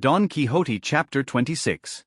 Don Quixote Chapter 26.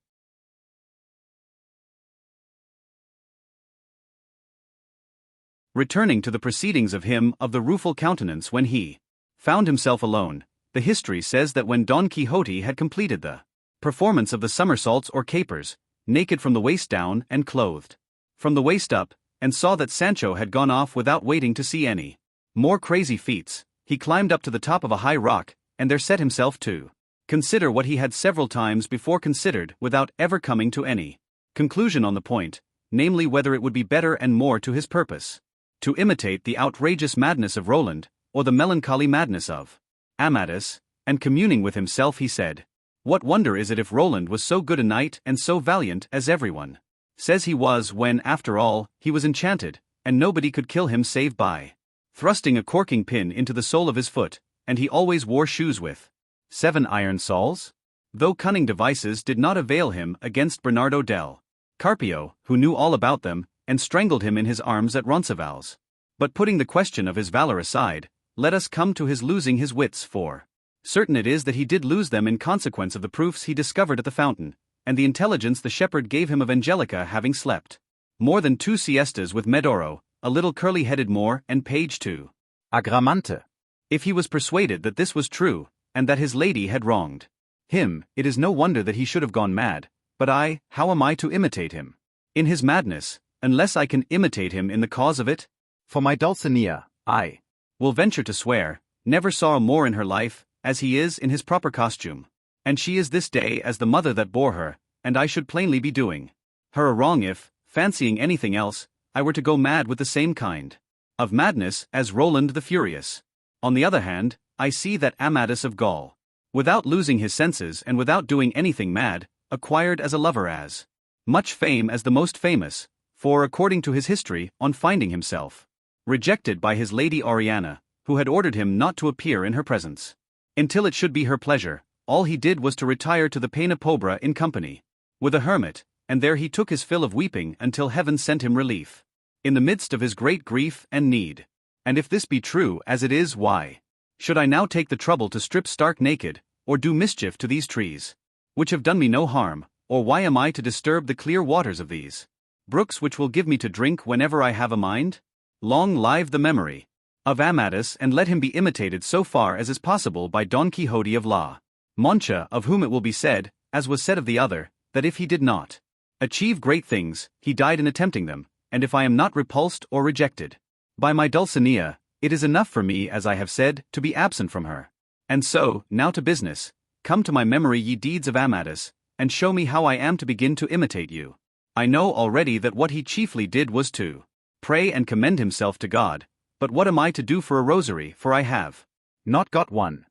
Returning to the proceedings of him of the rueful countenance when he found himself alone, the history says that when Don Quixote had completed the performance of the somersaults or capers, naked from the waist down and clothed from the waist up, and saw that Sancho had gone off without waiting to see any more crazy feats, he climbed up to the top of a high rock, and there set himself to consider what he had several times before considered without ever coming to any conclusion on the point, namely whether it would be better and more to his purpose to imitate the outrageous madness of Roland, or the melancholy madness of Amadis, and communing with himself he said, "What wonder is it if Roland was so good a knight and so valiant as everyone says he was when, after all, he was enchanted, and nobody could kill him save by thrusting a corking pin into the sole of his foot, and he always wore shoes with 7 iron soles?" Though cunning devices did not avail him against Bernardo del Carpio, who knew all about them, and strangled him in his arms at Roncesvalles. But putting the question of his valor aside, let us come to his losing his wits, for certain it is that he did lose them in consequence of the proofs he discovered at the fountain, and the intelligence the shepherd gave him of Angelica having slept more than 2 siestas with Medoro, a little curly-headed Moor and page to Agramante. If he was persuaded that this was true, and that his lady had wronged him, it is no wonder that he should have gone mad. But how am I to imitate him in his madness, unless I can imitate him in the cause of it? For my Dulcinea, I will venture to swear, never saw a Moor in her life, as he is in his proper costume. And she is this day as the mother that bore her, and I should plainly be doing her a wrong if, fancying anything else, I were to go mad with the same kind of madness as Roland the Furious. On the other hand, I see that Amadis of Gaul, without losing his senses and without doing anything mad, acquired as a lover as much fame as the most famous, for according to his history, on finding himself rejected by his lady Oriana, who had ordered him not to appear in her presence until it should be her pleasure, all he did was to retire to the Pena Pobra in company with a hermit, and there he took his fill of weeping until heaven sent him relief in the midst of his great grief and need. And if this be true as it is, why should I now take the trouble to strip stark naked, or do mischief to these trees, which have done me no harm, or why am I to disturb the clear waters of these brooks which will give me to drink whenever I have a mind? Long live the memory of Amadis, and let him be imitated so far as is possible by Don Quixote of La Mancha, of whom it will be said, as was said of the other, that if he did not achieve great things, he died in attempting them, and if I am not repulsed or rejected by my Dulcinea, it is enough for me, as I have said, to be absent from her. And so, now to business. Come to my memory ye deeds of Amadis, and show me how I am to begin to imitate you. I know already that what he chiefly did was to pray and commend himself to God, but what am I to do for a rosary, for I have not got one?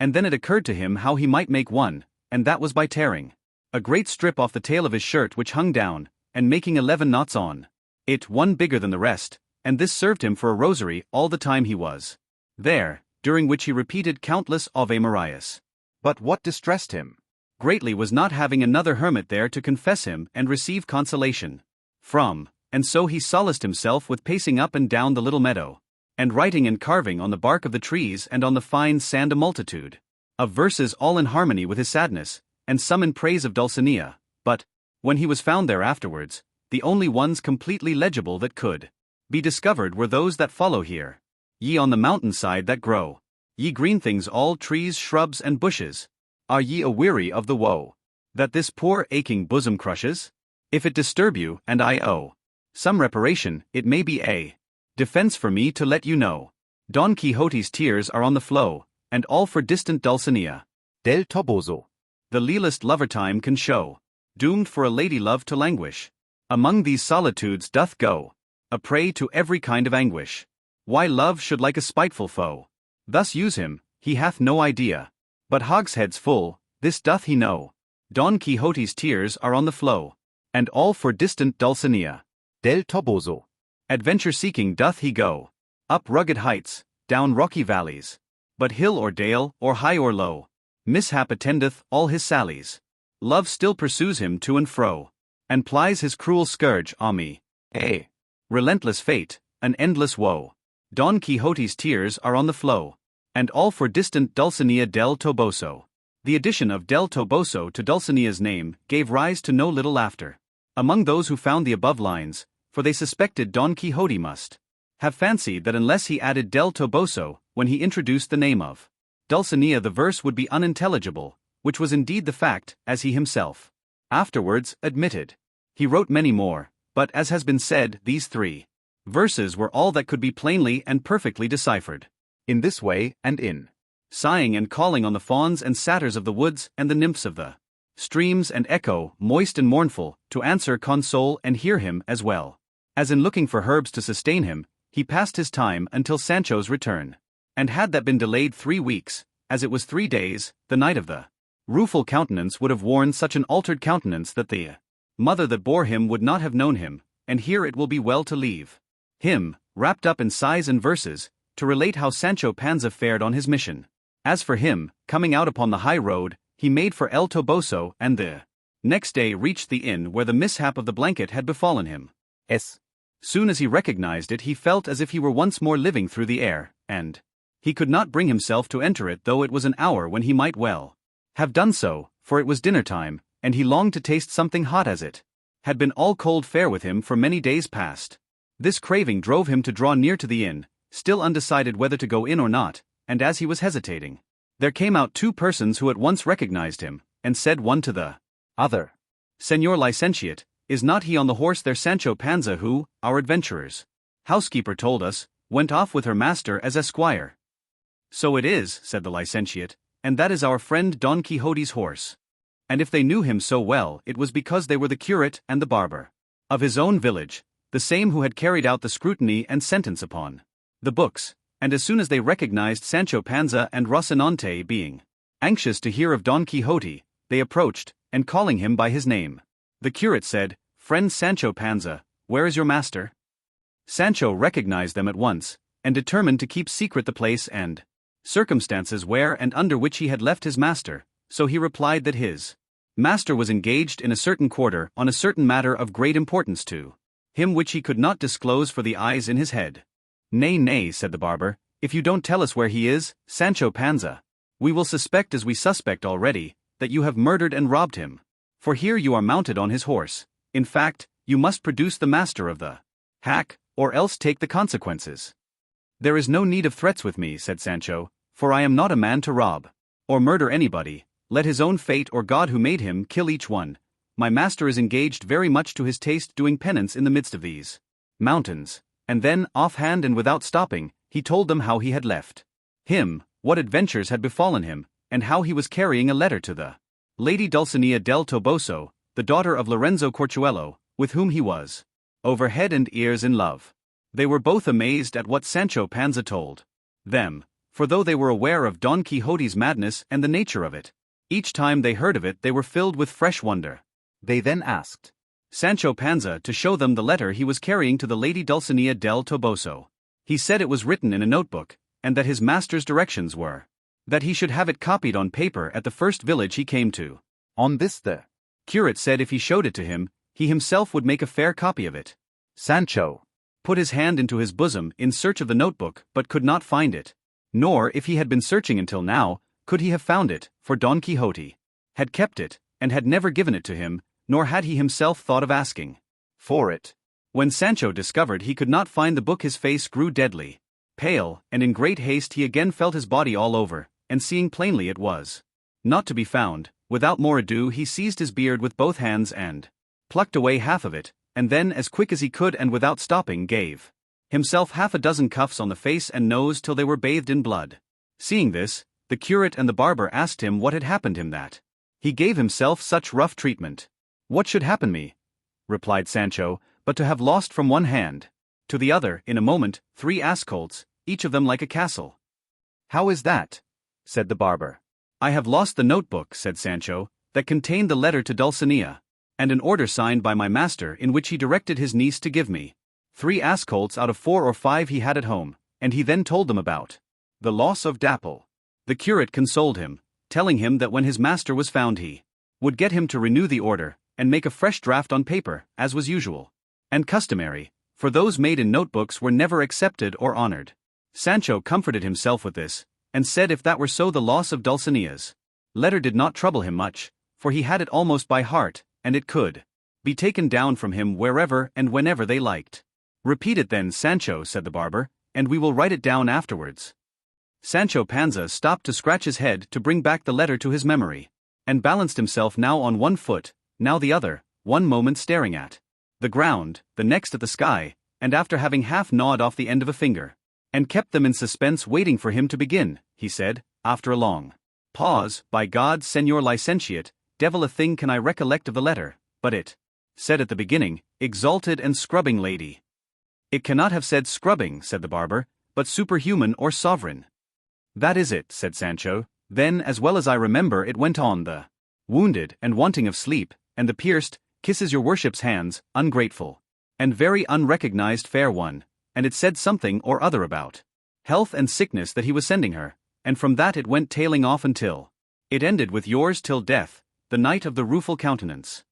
And then it occurred to him how he might make one, and that was by tearing a great strip off the tail of his shirt which hung down, and making 11 knots on it, one bigger than the rest, and this served him for a rosary all the time he was there, during which he repeated countless Ave Marias. But what distressed him greatly was not having another hermit there to confess him and receive consolation from, and so he solaced himself with pacing up and down the little meadow, and writing and carving on the bark of the trees and on the fine sand a multitude of verses all in harmony with his sadness, and some in praise of Dulcinea, but, when he was found there afterwards, the only ones completely legible that could be discovered were those that follow here. Ye on the mountain side that grow, ye green things all trees, shrubs and bushes, are ye aweary of the woe that this poor aching bosom crushes? If it disturb you, and I owe some reparation, it may be a defense for me to let you know. Don Quixote's tears are on the flow, and all for distant Dulcinea del Toboso. The lealest lover time can show, doomed for a lady love to languish among these solitudes doth go, a prey to every kind of anguish. Why love should like a spiteful foe thus use him, he hath no idea, but hogsheads full, this doth he know. Don Quixote's tears are on the flow, and all for distant Dulcinea del Toboso. Adventure seeking doth he go, up rugged heights, down rocky valleys, but hill or dale, or high or low, mishap attendeth all his sallies. Love still pursues him to and fro, and plies his cruel scourge on me. A relentless fate, an endless woe. Don Quixote's tears are on the flow, and all for distant Dulcinea del Toboso. The addition of del Toboso to Dulcinea's name gave rise to no little laughter among those who found the above lines, for they suspected Don Quixote must have fancied that unless he added del Toboso when he introduced the name of Dulcinea, the verse would be unintelligible, which was indeed the fact, as he himself afterwards admitted. He wrote many more, but as has been said, these 3 verses were all that could be plainly and perfectly deciphered. In this way, and in sighing and calling on the fauns and satyrs of the woods and the nymphs of the streams and echo, moist and mournful, to answer, console, and hear him, as well as in looking for herbs to sustain him, he passed his time until Sancho's return. And had that been delayed 3 weeks, as it was 3 days, the night of the rueful countenance would have worn such an altered countenance that the mother that bore him would not have known him, and here it will be well to leave him, wrapped up in sighs and verses, to relate how Sancho Panza fared on his mission. As for him, coming out upon the high road, he made for El Toboso, and the next day reached the inn where the mishap of the blanket had befallen him. As soon as he recognized it, he felt as if he were once more living through the air, and he could not bring himself to enter it, though it was an hour when he might well have done so, for it was dinner time, and he longed to taste something hot, as it had been all cold fare with him for many days past. This craving drove him to draw near to the inn, still undecided whether to go in or not, and as he was hesitating, there came out 2 persons who at once recognized him, and said one to the other, "Señor licentiate, is not he on the horse there Sancho Panza who, our adventurer's housekeeper told us, went off with her master as esquire?" "So it is," said the licentiate, "and that is our friend Don Quixote's horse." And if they knew him so well, it was because they were the curate and the barber of his own village, the same who had carried out the scrutiny and sentence upon the books, and as soon as they recognized Sancho Panza and Rocinante, being anxious to hear of Don Quixote, they approached, and calling him by his name, the curate said, "Friend Sancho Panza, where is your master?" Sancho recognized them at once, and determined to keep secret the place and circumstances where and under which he had left his master, so he replied that his master was engaged in a certain quarter on a certain matter of great importance to him, which he could not disclose for the eyes in his head. "Nay, nay," said the barber, "if you don't tell us where he is, Sancho Panza, we will suspect, as we suspect already, that you have murdered and robbed him. For here you are mounted on his horse. In fact, you must produce the master of the hack, or else take the consequences." "There is no need of threats with me," said Sancho, "for I am not a man to rob or murder anybody. Let his own fate or God who made him kill each one. My master is engaged very much to his taste doing penance in the midst of these mountains." And then, offhand and without stopping, he told them how he had left him, what adventures had befallen him, and how he was carrying a letter to the Lady Dulcinea del Toboso, the daughter of Lorenzo Corchuelo, with whom he was over head and ears in love. They were both amazed at what Sancho Panza told them, for though they were aware of Don Quixote's madness and the nature of it, each time they heard of it they were filled with fresh wonder. They then asked Sancho Panza to show them the letter he was carrying to the Lady Dulcinea del Toboso. He said it was written in a notebook, and that his master's directions were that he should have it copied on paper at the first village he came to. On this the curate said if he showed it to him, he himself would make a fair copy of it. Sancho put his hand into his bosom in search of the notebook, but could not find it. Nor, if he had been searching until now, could he have found it, for Don Quixote had kept it, and had never given it to him, nor had he himself thought of asking for it. When Sancho discovered he could not find the book, his face grew deadly pale, and in great haste he again felt his body all over, and seeing plainly it was not to be found, without more ado he seized his beard with both hands and plucked away half of it, and then as quick as he could and without stopping gave himself 6 cuffs on the face and nose till they were bathed in blood. Seeing this, the curate and the barber asked him what had happened him that he gave himself such rough treatment. "What should happen me," replied Sancho, "but to have lost from one hand to the other, in a moment, 3 ass-colts, each of them like a castle." "How is that?" said the barber. "I have lost the notebook," said Sancho, "that contained the letter to Dulcinea, and an order signed by my master in which he directed his niece to give me 3 ass-colts out of 4 or 5 he had at home, and he then told them about the loss of Dapple." The curate consoled him, telling him that when his master was found he would get him to renew the order, and make a fresh draft on paper, as was usual and customary, for those made in notebooks were never accepted or honored. Sancho comforted himself with this, and said if that were so the loss of Dulcinea's letter did not trouble him much, for he had it almost by heart, and it could be taken down from him wherever and whenever they liked. Repeat it then, Sancho, said the barber, and we will write it down afterwards. Sancho Panza stopped to scratch his head to bring back the letter to his memory, and balanced himself now on one foot, now the other, one moment staring at the ground, the next at the sky, and after having half gnawed off the end of a finger, and kept them in suspense waiting for him to begin, he said, after a long pause, by God, Señor Licentiate, devil a thing can I recollect of the letter, but it said at the beginning, exalted and scrubbing lady. It cannot have said scrubbing, said the barber, but superhuman or sovereign. That is it, said Sancho. Then, as well as I remember, it went on, the wounded and wanting of sleep, and the pierced, kisses your worship's hands, ungrateful and very unrecognized fair one, and it said something or other about health and sickness that he was sending her, and from that it went tailing off until it ended with yours till death, the knight of the rueful countenance.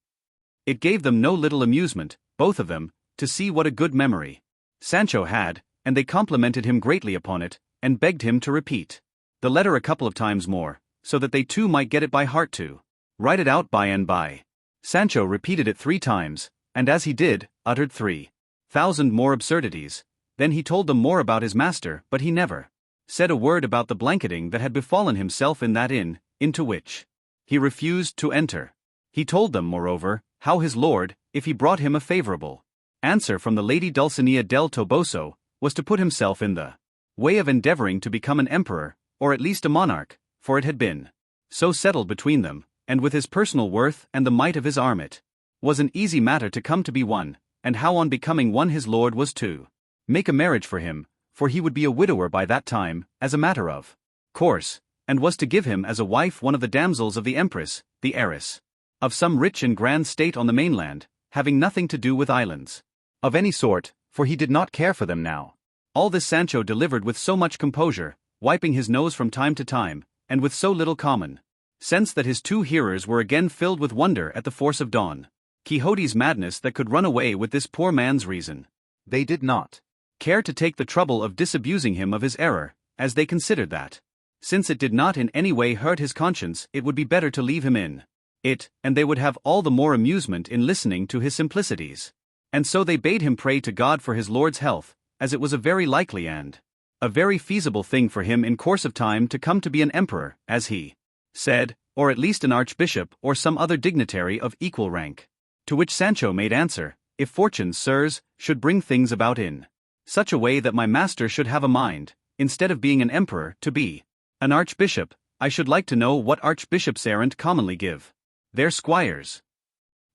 It gave them no little amusement, both of them, to see what a good memory Sancho had, and they complimented him greatly upon it, and begged him to repeat the letter a couple of times more, so that they too might get it by heart to write it out by and by. Sancho repeated it 3 times, and as he did, uttered 3,000 more absurdities. Then he told them more about his master, but he never said a word about the blanketing that had befallen himself in that inn, into which he refused to enter. He told them, moreover, how his lord, if he brought him a favorable answer from the Lady Dulcinea del Toboso, was to put himself in the way of endeavoring to become an emperor, or at least a monarch, for it had been so settled between them, and with his personal worth and the might of his arm it was an easy matter to come to be one, and how on becoming one his lord was to make a marriage for him, for he would be a widower by that time, as a matter of course, and was to give him as a wife one of the damsels of the empress, the heiress of some rich and grand state on the mainland, having nothing to do with islands of any sort, for he did not care for them now. All this Sancho delivered with so much composure, wiping his nose from time to time, and with so little common sense that his 2 hearers were again filled with wonder at the force of Don Quixote's madness that could run away with this poor man's reason. They did not care to take the trouble of disabusing him of his error, as they considered that, since it did not in any way hurt his conscience, it would be better to leave him in it, and they would have all the more amusement in listening to his simplicities. And so they bade him pray to God for his lord's health, as it was a very likely and a very feasible thing for him in course of time to come to be an emperor, as he said, or at least an archbishop or some other dignitary of equal rank. To which Sancho made answer, if fortune, sirs, should bring things about in such a way that my master should have a mind, instead of being an emperor, to be an archbishop, I should like to know what archbishops errant commonly give their squires.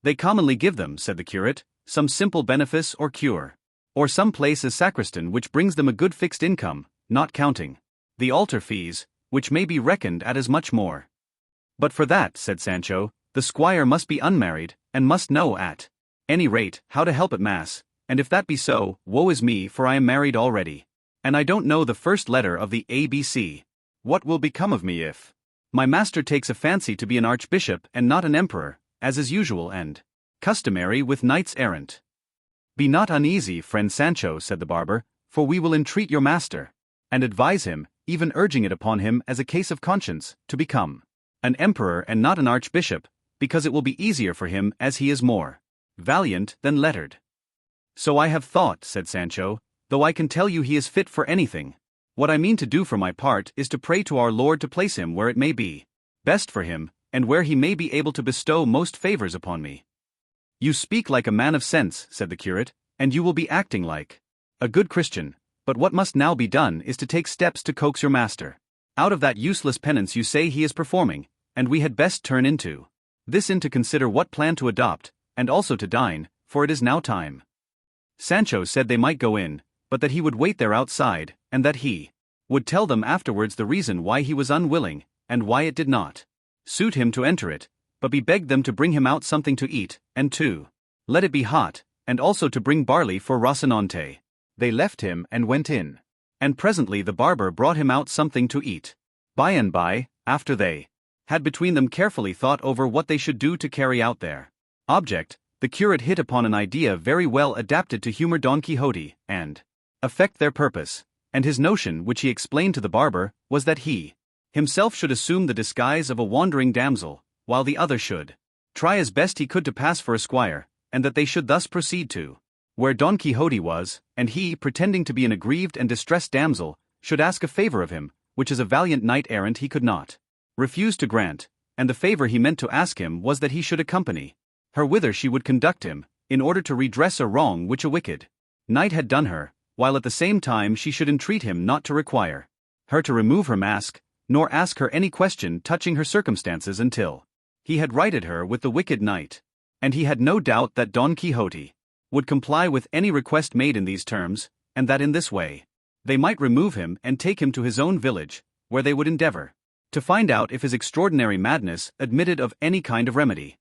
They commonly give them, said the curate, some simple benefice or cure, or some place as sacristan which brings them a good fixed income, not counting the altar fees, which may be reckoned at as much more. But for that, said Sancho, the squire must be unmarried, and must know at any rate how to help at mass, and if that be so, woe is me, for I am married already, and I don't know the first letter of the ABC. What will become of me if my master takes a fancy to be an archbishop and not an emperor, as is usual and customary with knights errant? Be not uneasy, friend Sancho, said the barber, for we will entreat your master, and advise him, even urging it upon him as a case of conscience, to become an emperor and not an archbishop, because it will be easier for him as he is more valiant than lettered. So I have thought, said Sancho, though I can tell you he is fit for anything. What I mean to do for my part is to pray to our Lord to place him where it may be best for him, and where he may be able to bestow most favors upon me. You speak like a man of sense, said the curate, and you will be acting like a good Christian, but what must now be done is to take steps to coax your master out of that useless penance you say he is performing, and we had best turn into this in to consider what plan to adopt, and also to dine, for it is now time. Sancho said they might go in, but that he would wait there outside, and that he would tell them afterwards the reason why he was unwilling, and why it did not suit him to enter it, but he begged them to bring him out something to eat, and to let it be hot, and also to bring barley for Rocinante. They left him and went in, and presently the barber brought him out something to eat. By and by, after they had between them carefully thought over what they should do to carry out their object, the curate hit upon an idea very well adapted to humor Don Quixote, and affect their purpose, and his notion, which he explained to the barber, was that he Himself should assume the disguise of a wandering damsel, while the other should try as best he could to pass for a squire, and that they should thus proceed to where Don Quixote was, and he, pretending to be an aggrieved and distressed damsel, should ask a favor of him, which as a valiant knight-errant he could not refuse to grant, and the favor he meant to ask him was that he should accompany her whither she would conduct him, in order to redress a wrong which a wicked knight had done her, while at the same time she should entreat him not to require her to remove her mask, nor ask her any question touching her circumstances until he had righted her with the wicked knight. And he had no doubt that Don Quixote would comply with any request made in these terms, and that in this way they might remove him and take him to his own village, where they would endeavor to find out if his extraordinary madness admitted of any kind of remedy.